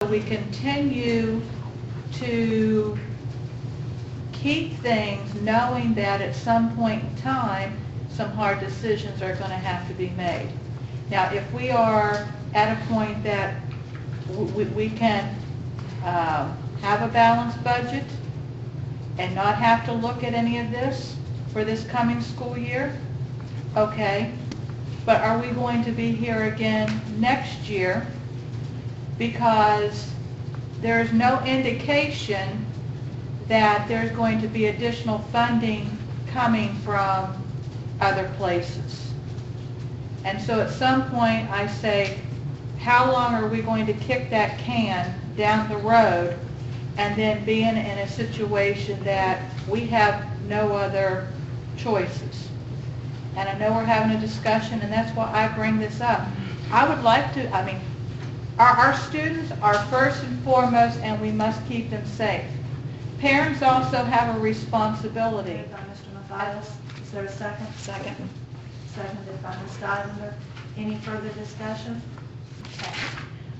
We continue to keep things knowing that at some point in time, some hard decisions are going to have to be made. Now, if we are at a point that we can have a balanced budget and not have to look at any of this for this coming school year, okay. But are we going to be here again next year? Because there's no indication that there's going to be additional funding coming from other places. And so at some point I say, how long are we going to kick that can down the road and then being in a situation that we have no other choices? And I know we're having a discussion, and that's why I bring this up. I would like to, our students are first and foremost, and we must keep them safe. Parents also have a responsibility. By Mr. Mathias. Is there a second? Second. Seconded by Ms. Geisinger. Any further discussion? Okay.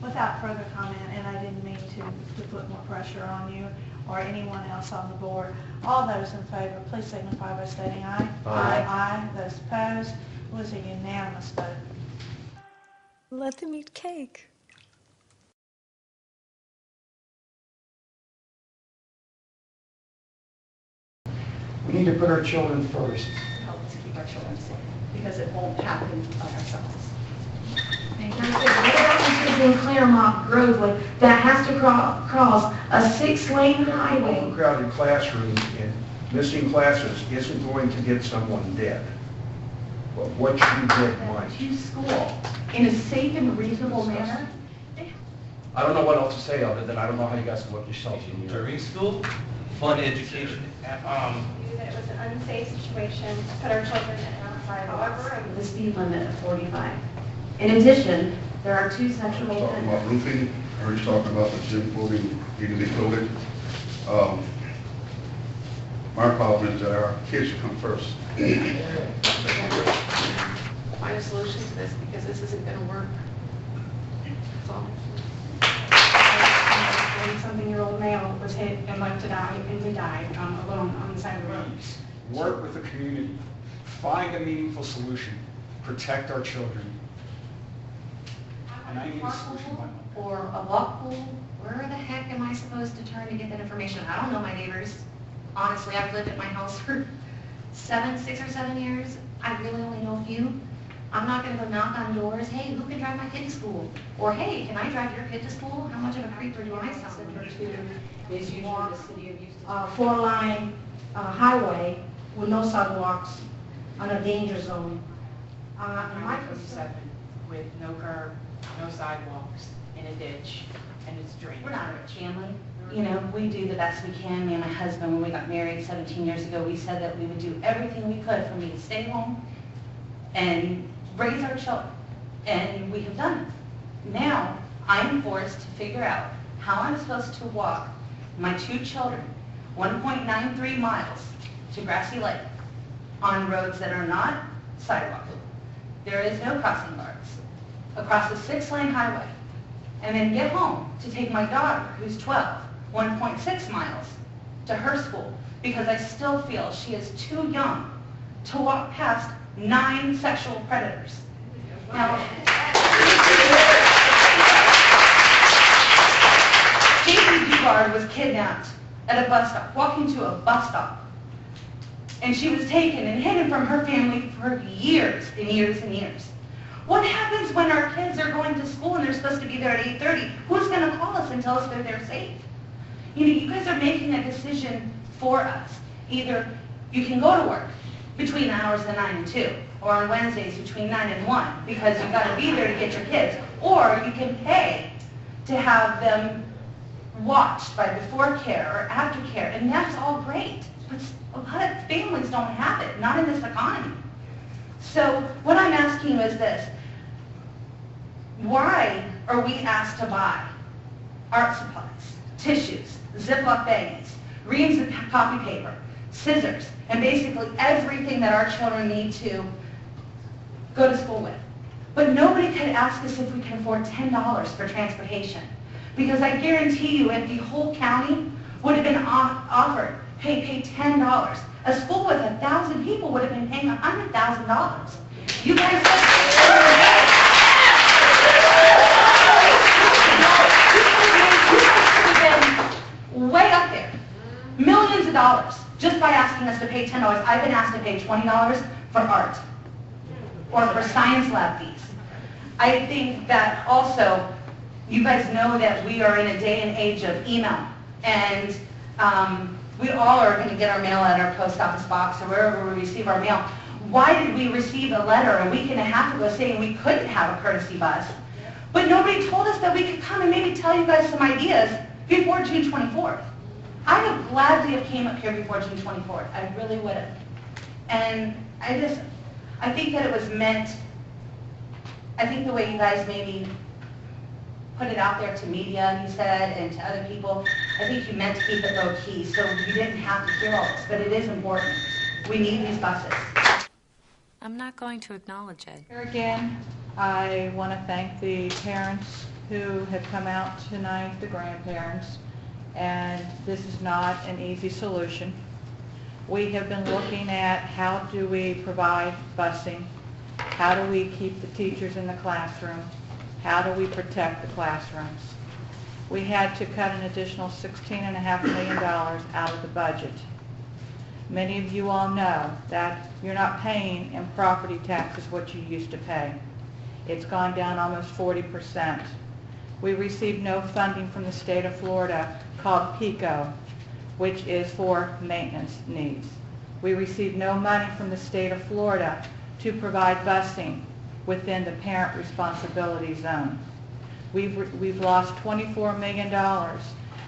Without further comment, and I didn't mean to put more pressure on you or anyone else on the board, all those in favor, please signify by stating aye. Aye. Aye. Those opposed, it was a unanimous vote. Let them eat cake. We need to put our children first. Help us keep our children safe, because it won't happen by ourselves. What about the kids in Claremont, Groveland, that has to cross a 6-lane highway? Overcrowded classrooms and missing classes isn't going to get someone dead. But what you get might. To school in a safe and reasonable manner. I don't know what else to say other than I don't know how you guys can work yourselves in here. During school, fun education. Knew that it was an unsafe situation to put our children in outside. However, the speed limit of 45. In addition, there are 2 sexual Talking offenses. about roofing, I heard you talking about the gym clothing needing to be coated. My problem is that our kids should come first. Find a solution to this, because this isn't going to work. That's all. A 27-year-old male was hit and left to die, and he died alone on the side of the road. Work with the community, find a meaningful solution, protect our children. And I need a solution by Monday. Or a walk pool, where the heck am I supposed to turn to get that information? I don't know my neighbors. Honestly, I've lived at my house for 6 or 7 years. I really only know a few. I'm not going to go knock on doors, hey, who can drive my kid to school? Or hey, can I drive your kid to school? How much of a creeper do I sound? Is usually the city of Houston. 4-line highway with no sidewalks on a danger zone. My concern, With no curb, no sidewalks, in a ditch, and it's drained. We're not a rich family. You know, we do the best we can. Me and my husband, when we got married 17 years ago, we said that we would do everything we could for me to stay home and raise our children. And we have done it. Now, I'm forced to figure out how I'm supposed to walk my 2 children 1.93 miles to Grassy Lake on roads that are not sidewalk. There is no crossing guards. Across a 6-lane highway. And then get home to take my daughter, who's 12, 1.6 miles to her school, because I still feel she is too young to walk past 9 sexual predators. Now, J.C. Dugard was kidnapped at a bus stop, walking to a bus stop. And she was taken and hidden from her family for years and years and years. What happens when our kids are going to school and they're supposed to be there at 8:30? Who's going to call us and tell us that they're safe? You know, you guys are making a decision for us. Either you can go to work between the hours of 9 and 2, or on Wednesdays between 9 and 1, because you've got to be there to get your kids. Or you can pay to have them watched by before care or after care, and that's all great. But a lot of families don't have it, not in this economy. So what I'm asking you is this. Why are we asked to buy art supplies, tissues, Ziploc bags, reams of copy paper, scissors, and basically everything that our children need to go to school with? But nobody could ask us if we can afford $10 for transportation. Because I guarantee you, if the whole county would have been offered, pay $10, a school with 1,000 people would have been paying $100,000. You guys way up there, millions of dollars, just by asking us to pay $10. I've been asked to pay $20 for art or for science lab fees. I think that also, you guys know that we are in a day and age of email, and we all are going to get our mail at our post office box or wherever we receive our mail. Why did we receive a letter a week and a half ago saying we couldn't have a courtesy bus, but nobody told us that we could come and maybe tell you guys some ideas before June 24th? I would gladly have came up here before June 24th. I really would have. And I think that it was meant, I think the way you guys maybe put it out there to media, you said, and to other people, I think you meant to keep it low key, so you didn't have to hear all this, but it is important. We need these buses. I'm not going to acknowledge it. Here again, I want to thank the parents who have come out tonight, the grandparents, and this is not an easy solution. We have been looking at how do we provide busing, how do we keep the teachers in the classroom, how do we protect the classrooms. We had to cut an additional $16.5 million out of the budget. Many of you all know that you're not paying in property taxes what you used to pay. It's gone down almost 40%. We received no funding from the state of Florida called PICO, which is for maintenance needs. We received no money from the state of Florida to provide busing within the parent responsibility zone. We've lost $24 million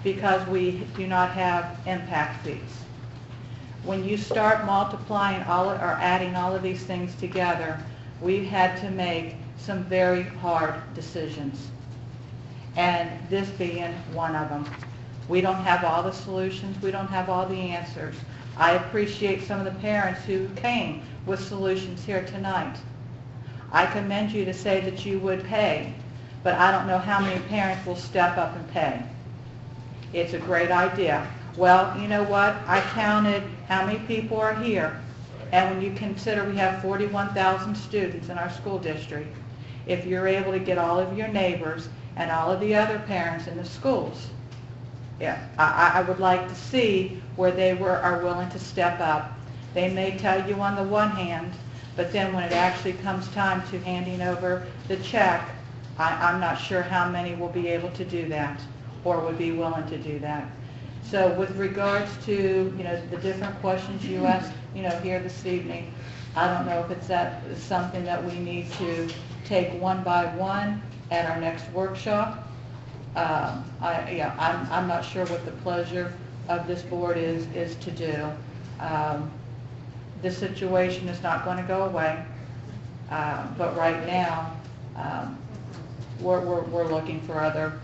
because we do not have impact fees. When you start multiplying or adding all of these things together, we've had to make some very hard decisions, and this being one of them. We don't have all the solutions. We don't have all the answers. I appreciate some of the parents who came with solutions here tonight. I commend you to say that you would pay, but I don't know how many parents will step up and pay. It's a great idea. Well, you know what? I counted how many people are here, and when you consider we have 41,000 students in our school district, if you're able to get all of your neighbors and all of the other parents in the schools, yeah, I would like to see where they are willing to step up. They may tell you on the one hand, but then when it actually comes time to handing over the check, I'm not sure how many will be able to do that or would be willing to do that. So with regards to, the different questions you asked, here this evening, I don't know if it's something that we need to take one by one at our next workshop. I'm not sure what the pleasure of this board is to do. This situation is not going to go away, but right now we're looking for other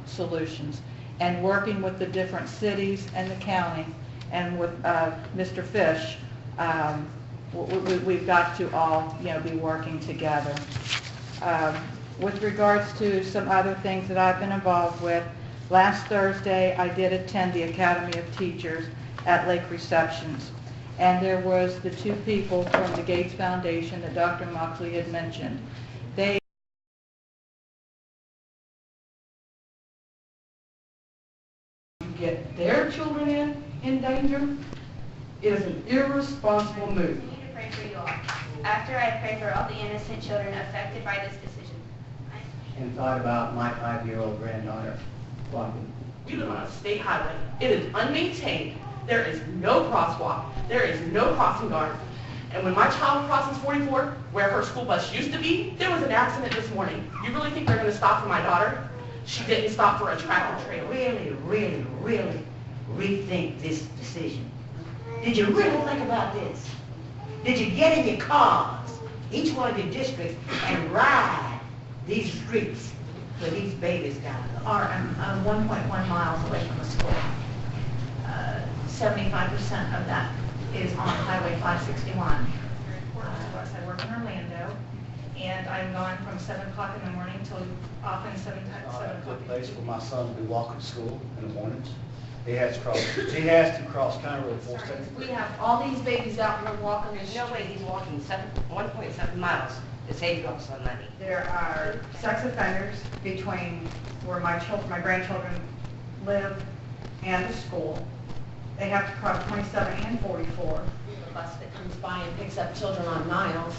solutions, and working with the different cities and the county, and with Mr. Fish, we've got to all be working together. With regards to some other things that I've been involved with, last Thursday I did attend the Academy of Teachers at Lake Receptions, and there was the two people from the Gates Foundation that Dr. Moxley had mentioned. They get their children in danger is an irresponsible move. I need to pray for you all. After I pray for all the innocent children affected by this decision. And thought about my 5-year-old granddaughter walking. We live on a state highway. It is unmaintained. There is no crosswalk. There is no crossing guard. And when my child crosses 44, where her school bus used to be, there was an accident this morning. You really think they're going to stop for my daughter? She didn't stop for a tractor trailer. Really rethink this decision. Did you really think about this? Did you get in your cars, each one of your districts, and ride these streets where these babies got to go? Are 1.1 miles away from the school. 75% of that is on Highway 561. I work in Orlando, and I'm gone from 7 o'clock in the morning till often 7 o'clock. Good place for my son to be walking to school in the mornings. He has to cross County Road 470. We have all these babies out here walking. There's no way he's walking 1.7 miles to save us on money. There are sex offenders between where my grandchildren live and the school. They have to cross 27 and 44. A bus that comes by and picks up children on Niles,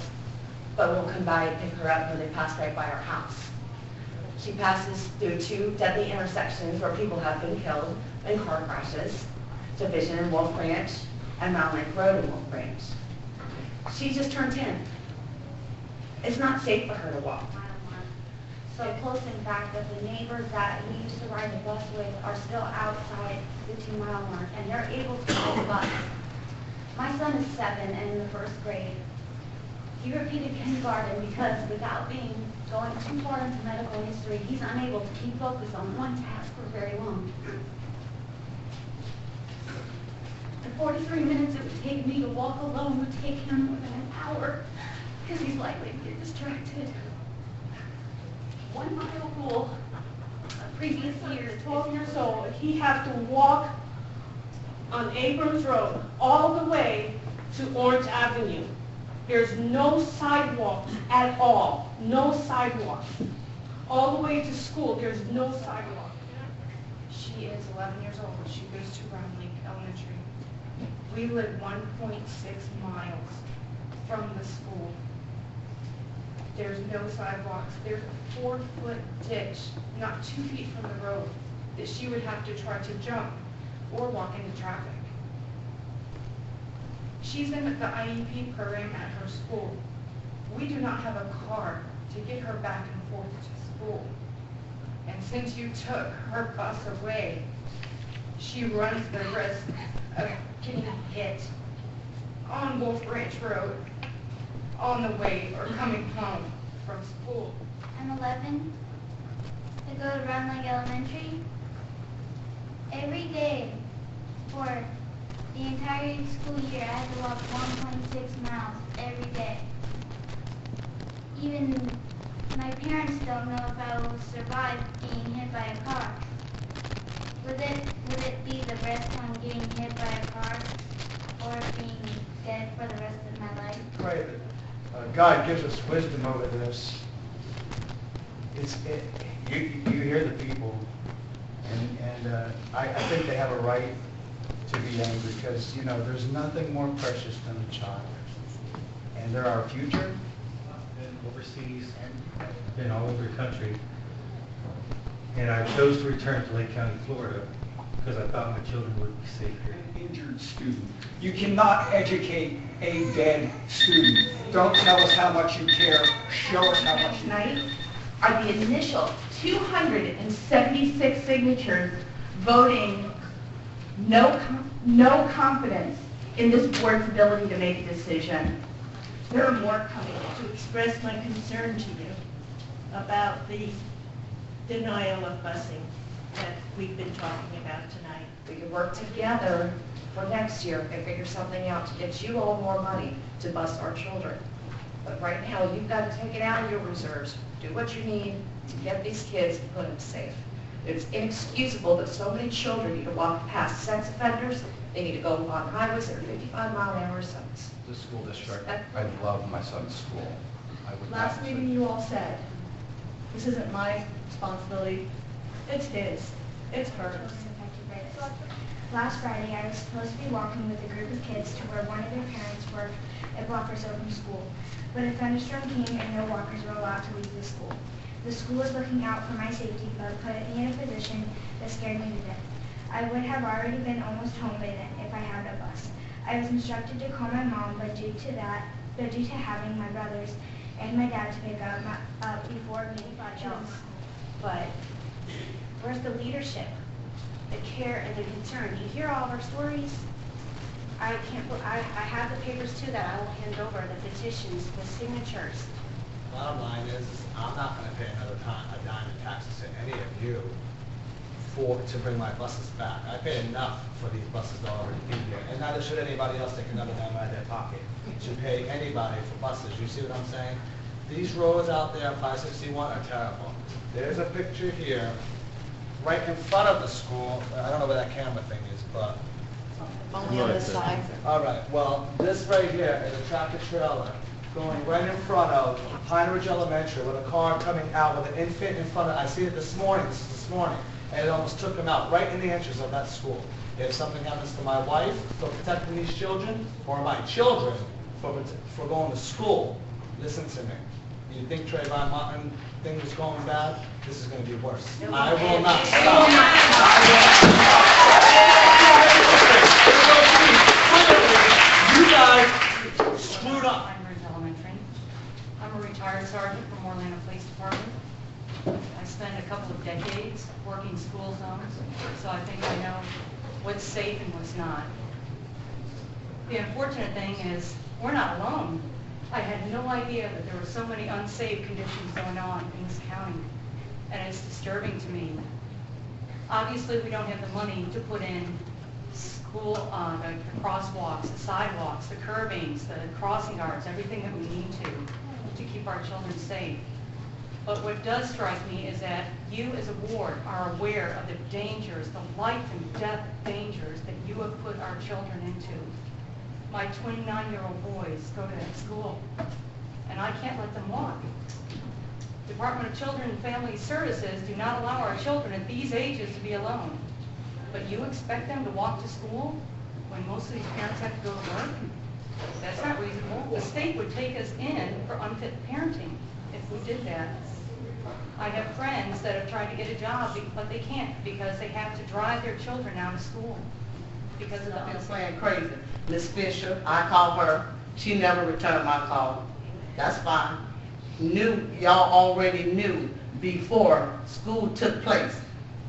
but won't come by and pick her up when they pass right by our house. She passes through 2 deadly intersections where people have been killed in car crashes, Division in Wolf Branch and Mountain Lake Road in Wolf Branch. She just turned 10. It's not safe for her to walk. So close, in fact, that the neighbors that we used to ride the bus with are still outside the 2-mile mark, and they're able to ride the bus. My son is 7 and in the 1st grade. He repeated kindergarten because without going too far into medical history, he's unable to keep focused on one task for very long. The 43 minutes it would take me to walk alone would take him more than an hour because he's likely to get distracted. 1 mile rule of previous years. 12 years old, he has to walk on Abrams Road all the way to Orange Avenue. There's no sidewalks at all, no sidewalks. All the way to school, there's no sidewalk. She is 11 years old. She goes to Round Lake Elementary. We live 1.6 miles from the school. There's no sidewalks. There's a 4-foot ditch, not 2 feet from the road, that she would have to try to jump or walk into traffic. She's in the IEP program at her school. We do not have a car to get her back and forth to school. And since you took her bus away, she runs the risk of getting hit on Wolf Branch Road on the way or coming home from school. I'm 11. I go to Round Lake Elementary. Every day for the entire school year, I had to walk 1.6 miles every day. Even my parents don't know if I will survive being hit by a car. Would it be the risk on getting hit by a car or being dead for the rest of my life? Right. God gives us wisdom over this. You hear the people, and I think they have a right to be angry because, you know, there's nothing more precious than a child. And they're our future. Been overseas and been all over the country. And I chose to return to Lake County, Florida, because I thought my children would be safe here. An injured student. You cannot educate a dead student. Don't tell us how much you care. Show us how much you care. Tonight are the initial 276 signatures voting no confidence in this board's ability to make a decision. There are more coming to express my concern to you about the denial of busing that we've been talking about tonight. We can work together for next year and figure something out to get you all more money to bus our children. But right now, you've got to take it out of your reserves, do what you need to get these kids and put them safe. It's inexcusable that so many children need to walk past sex offenders. They need to go on highways that are 55-mile-an-hour zones. The school district, I love my son's school. I would Last not- meeting you all said, this isn't my responsibility, it's his, it's hers. Last Friday, I was supposed to be walking with a group of kids to where one of their parents worked at Walkersville from school, but a thunderstorm came and no walkers were allowed to leave the school. The school was looking out for my safety, but put me in a position that scared me to death. I would have already been almost home by then if I had a bus. I was instructed to call my mom, but due to having my brothers and my dad to pick up before anybody else. But where's the leadership, the care, and the concern? You hear all of our stories. I have the papers too that I will hand over, the petitions, the signatures. Bottom line is I'm not going to pay another a dime in taxes to any of you to bring my buses back. I pay enough for these buses to already be here, and neither should anybody else take another dime out of their pocket. Should pay anybody for buses. You see what I'm saying? These roads out there on 561 are terrible. There's a picture here, right in front of the school. I don't know where that camera thing is, but... Only on this side. All right, well, this right here is a tractor trailer going right in front of Pine Ridge Elementary with a car coming out with an infant in front of, I see it this morning, and it almost took him out right in the entrance of that school. If something happens to my wife for protecting these children, or my children for going to school, listen to me. You think Trayvon Martin thing is going bad? This is going to be worse. I will not stop. You guys screwed up. Elementary. I'm a retired sergeant from Orlando Police Department. I spent a couple of decades working school zones, so I think I know what's safe and what's not. The unfortunate thing is, we're not alone. I had no idea that there were so many unsafe conditions going on in this county, and it's disturbing to me. Obviously, we don't have the money to put in school, the crosswalks, the sidewalks, the curbings, the crossing guards, everything that we need to keep our children safe. But what does strike me is that you as a ward are aware of the dangers, the life and death dangers that you have put our children into. My 29-year-old boys go to that school, and I can't let them walk. Department of Children and Family Services do not allow our children at these ages to be alone. But you expect them to walk to school when most of these parents have to go to work? That's not reasonable. The state would take us in for unfit parenting if we did that. I have friends that have tried to get a job, but they can't because they have to drive their children out of school because of the playing crazy. Miss Fisher, I called her. She never returned my call. That's fine. Y'all already knew before school took place,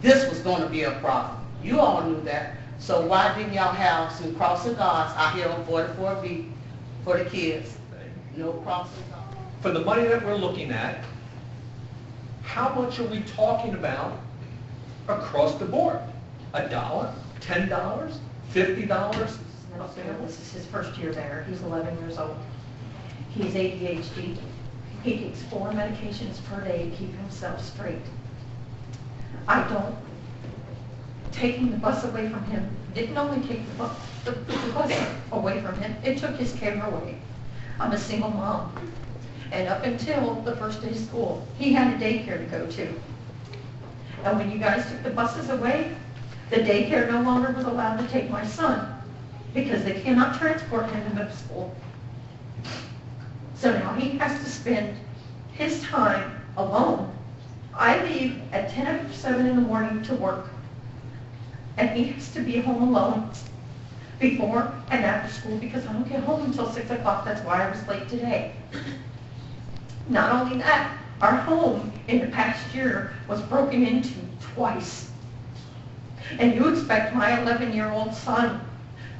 this was going to be a problem. You all knew that. So why didn't y'all have some crossing guards out here on 44B for the kids? No crossing guards. For the money that we're looking at, how much are we talking about across the board? $1? $10? $50? This is his first year there. He's 11 years old. He's ADHD. He takes 4 medications per day to keep himself straight. I don't. Taking the bus away from him didn't only take the bus away from him, it took his care away. I'm a single mom. And up until the first day of school, he had a daycare to go to. And when you guys took the buses away, the daycare no longer was allowed to take my son because they cannot transport him to middle school. So now he has to spend his time alone. I leave at 7 in the morning to work, and he has to be home alone before and after school because I don't get home until 6 o'clock. That's why I was late today. Not only that, our home in the past year was broken into twice. And you expect my 11-year-old son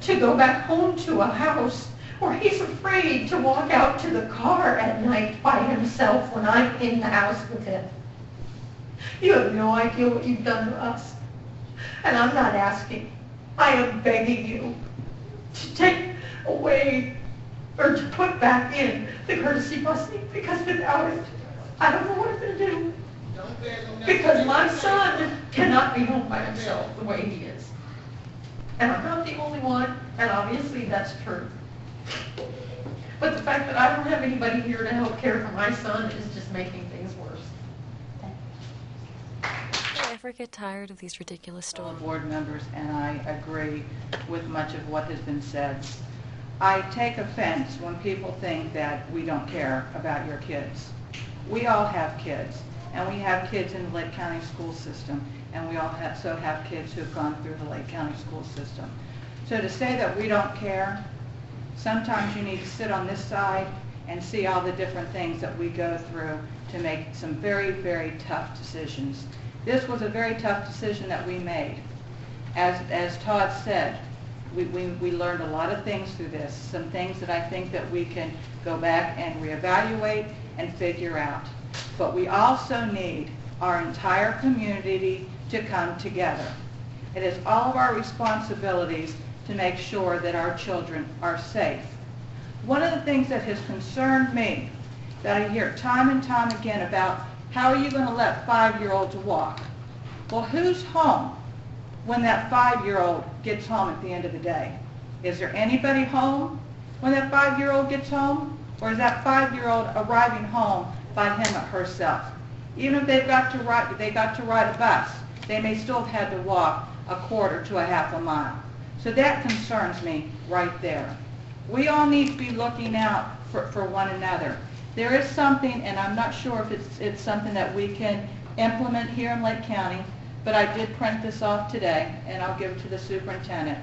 to go back home to a house where he's afraid to walk out to the car at night by himself when I'm in the house with him. You have no idea what you've done to us. And I'm not asking. I am begging you to take away or to put back in the courtesy busing because without it, I don't know what I'm going to do. Because my son cannot be home by himself the way he is. And I'm not the only one, and obviously that's true. But the fact that I don't have anybody here to help care for my son is just making things worse. Do you ever get tired of these ridiculous stories? Board members, and I agree with much of what has been said. I take offense when people think that we don't care about your kids. We all have kids, and we have kids in the Lake County school system, and we also have kids who have gone through the Lake County school system. So to say that we don't care, sometimes you need to sit on this side and see all the different things that we go through to make some very, very tough decisions. This was a very tough decision that we made. As Todd said, we learned a lot of things through this, some things that I think that we can go back and reevaluate and figure out. But we also need our entire community to come together. It is all of our responsibilities to make sure that our children are safe. One of the things that has concerned me that I hear time and time again about how are you going to let 5-year-olds walk? Well, who's home when that 5-year-old gets home at the end of the day? Is there anybody home when that 5-year-old gets home? Or is that 5-year-old arriving home by him or herself? Even if they got to ride a bus, they may still have had to walk a quarter to a half a mile. So that concerns me right there. We all need to be looking out for one another. There is something, and I'm not sure if it's something that we can implement here in Lake County, but I did print this off today, and I'll give it to the superintendent.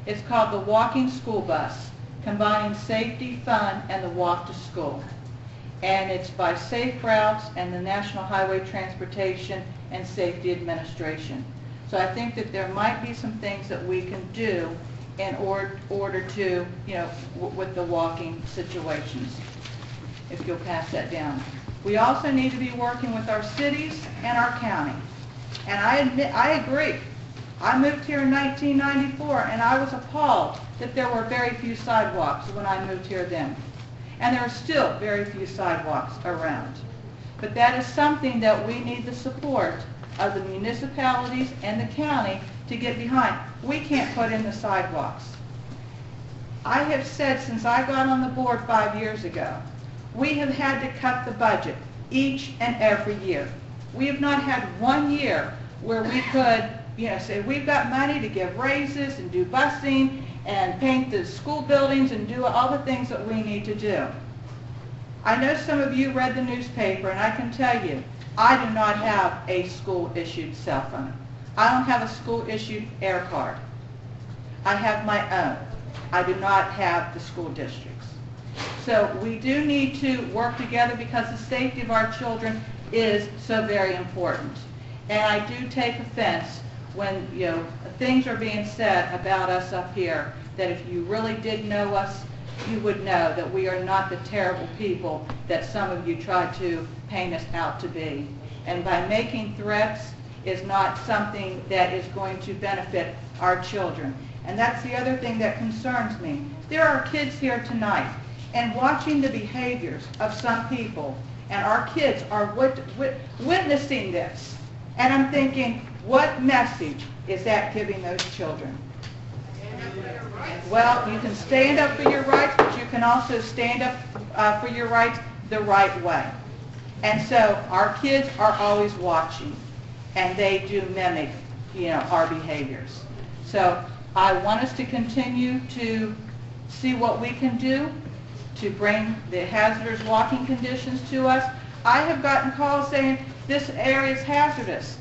It's called the Walking School Bus, combining safety, fun, and the walk to school. And it's by Safe Routes and the National Highway Transportation and Safety Administration. So I think that there might be some things that we can do in order to, with the walking situations, if you'll pass that down. We also need to be working with our cities and our county. And I agree. I moved here in 1994, and I was appalled that there were very few sidewalks when I moved here then. And there are still very few sidewalks around. But that is something that we need the support of the municipalities and the county to get behind. We can't put in the sidewalks. I have said since I got on the board 5 years ago, we have had to cut the budget each and every year. We have not had 1 year where we could, say we've got money to give raises and do busing and paint the school buildings and do all the things that we need to do. I know some of you read the newspaper, and I can tell you, I do not have a school-issued cell phone. I don't have a school-issued air card. I have my own. I do not have the school district's. So we do need to work together because the safety of our children is so very important. And I do take offense when, things are being said about us up here, that if you really did know us, you would know that we are not the terrible people that some of you try to paint us out to be. And by making threats is not something that is going to benefit our children. And that's the other thing that concerns me. There are kids here tonight, and watching the behaviors of some people, and our kids are witnessing this. And I'm thinking, what message is that giving those children? Well, you can stand up for your rights, but you can also stand up for your rights the right way. And so our kids are always watching, and they do mimic, our behaviors. So I want us to continue to see what we can do to bring the hazardous walking conditions to us. I have gotten calls saying this area is hazardous.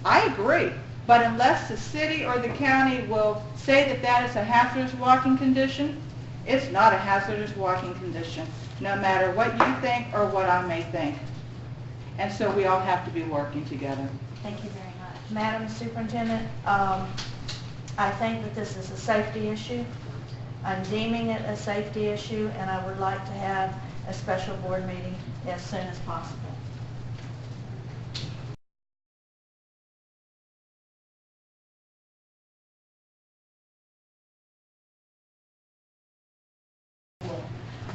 I agree, but unless the city or the county will say that that is a hazardous walking condition, it's not a hazardous walking condition, no matter what you think or what I may think. And so we all have to be working together. Thank you very much. Madam Superintendent, I think that this is a safety issue. I'm deeming it a safety issue, and I would like to have a special board meeting as soon as possible.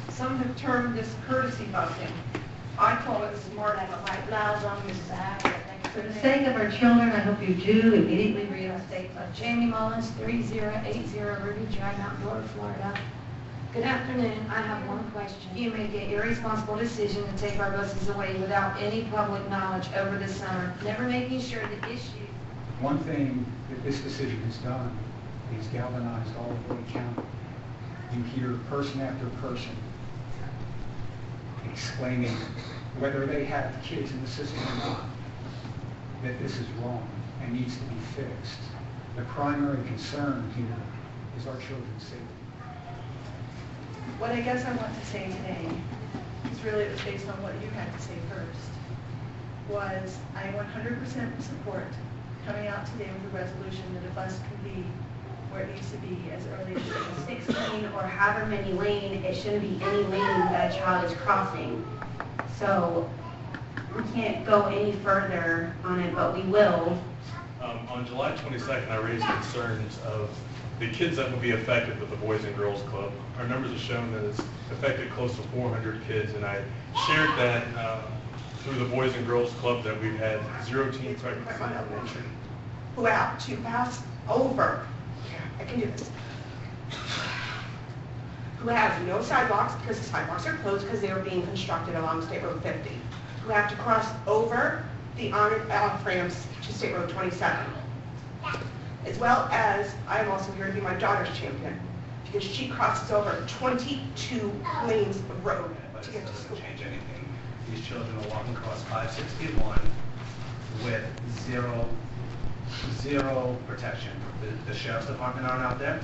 Some have termed this courtesy busing. I call it smart For the sake of our children, I hope you do immediately reinstate. Jamie Mullins, 3080 Ruby Drive, Mount Dora, Florida. Good afternoon. I have one question. You made the irresponsible decision to take our buses away without any public knowledge over the summer, never making sure the issue. One thing that this decision has done is galvanized all of Lake County. You hear person after person exclaiming, whether they have kids in the system or not, that this is wrong and needs to be fixed. The primary concern here is our children's safety. What I guess I want to say today is really based on what you had to say first, was I 100% support coming out today with a resolution that a bus can be where it needs to be as early as 16 or however many lane, it shouldn't be any lane that a child is crossing. So we can't go any further on it, but we will. On July 22nd, I raised concerns of the kids that will be affected with the Boys and Girls Club. Our numbers have shown that it's affected close to 400 kids, and I shared that through the Boys and Girls Club that we've had 0 teen pregnancy in elementary. Who have to pass over, I can do this, who have no sidewalks because the sidewalks are closed because they are being constructed along State Road 50, who have to cross over the on-off ramps to State Road 27. As well as, I am also here to be my daughter's champion because she crosses over 22 lanes of road to get to school. Change anything. These children are walking across 561 with zero protection. The sheriff's department aren't out there.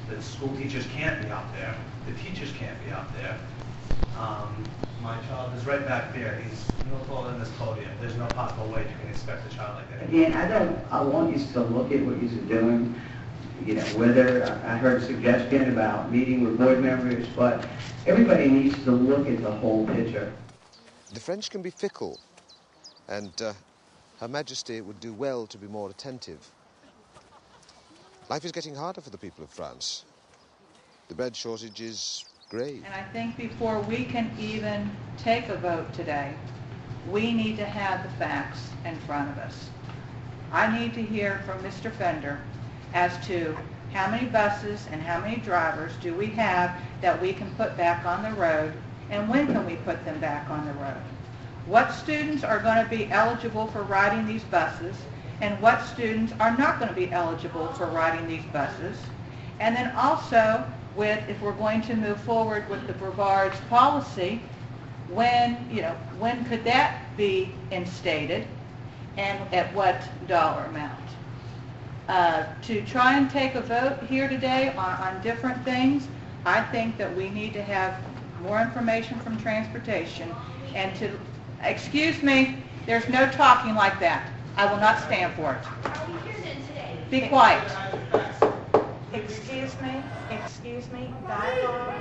The school teachers can't be out there. The teachers can't be out there. My child is right back there. He's no taller than this podium. There's no possible way you can expect a child like that. Again, I want you to look at what you're doing. You know, whether I heard a suggestion about meeting with board members, but everybody needs to look at the whole picture. The French can be fickle, and Her Majesty would do well to be more attentive. Life is getting harder for the people of France. The bread shortage is grave. And I think before we can even take a vote today, we need to have the facts in front of us. I need to hear from Mr. Fender as to how many buses and how many drivers do we have that we can put back on the road, and when can we put them back on the road? What students are going to be eligible for riding these buses, and what students are not going to be eligible for riding these buses? And then also, if we're going to move forward with the Brevard's policy, when could that be instated, and at what dollar amount? To try and take a vote here today on different things, I think that we need to have more information from transportation, and to, excuse me, there's no talking like that. I will not stand for it. Be quiet. Excuse me, dialogue.